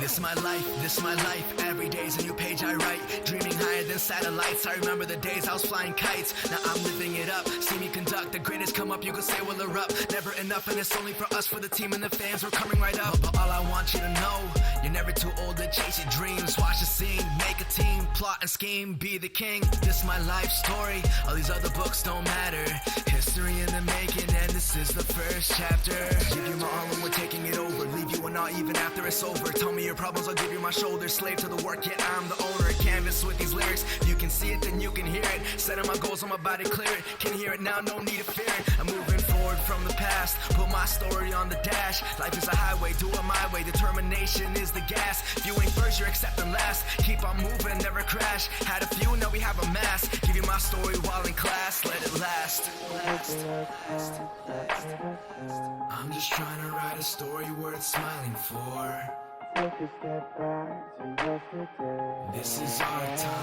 This my life, every day's a new page I write. Dreaming higher than satellites, I remember the days I was flying kites. Now I'm living it up, see me conduct, the greatest come up, you could say we'll erupt. Never enough and it's only for us, for the team and the fans, we're coming right up. But all I want you to know, you're never too old to chase your dreams. Watch the scene, make a team, plot and scheme, be the king. This my life story, all these other books don't matter. History in the making and this is the first chapter. Give you my all and we're taking it over, leave you and not even after it's over. Tell me your problems, I'll give you my shoulder. Slave to the work, yeah, I'm the owner. Canvas with these lyrics, if you can see it, then you can hear it. Setting my goals, I'm about to clear it. Can hear it now, no need to fear it. I'm moving forward from the past, put my story on the dash. Life is a highway, do it my way. Determination is the gas. If you ain't first, you're accepting last. Keep on moving, never crash. Had a few, now we have a mass. Give you my story while in class, let it last. I'm just trying to write a story worth smiling for. Take a step back to yesterday. This is our time.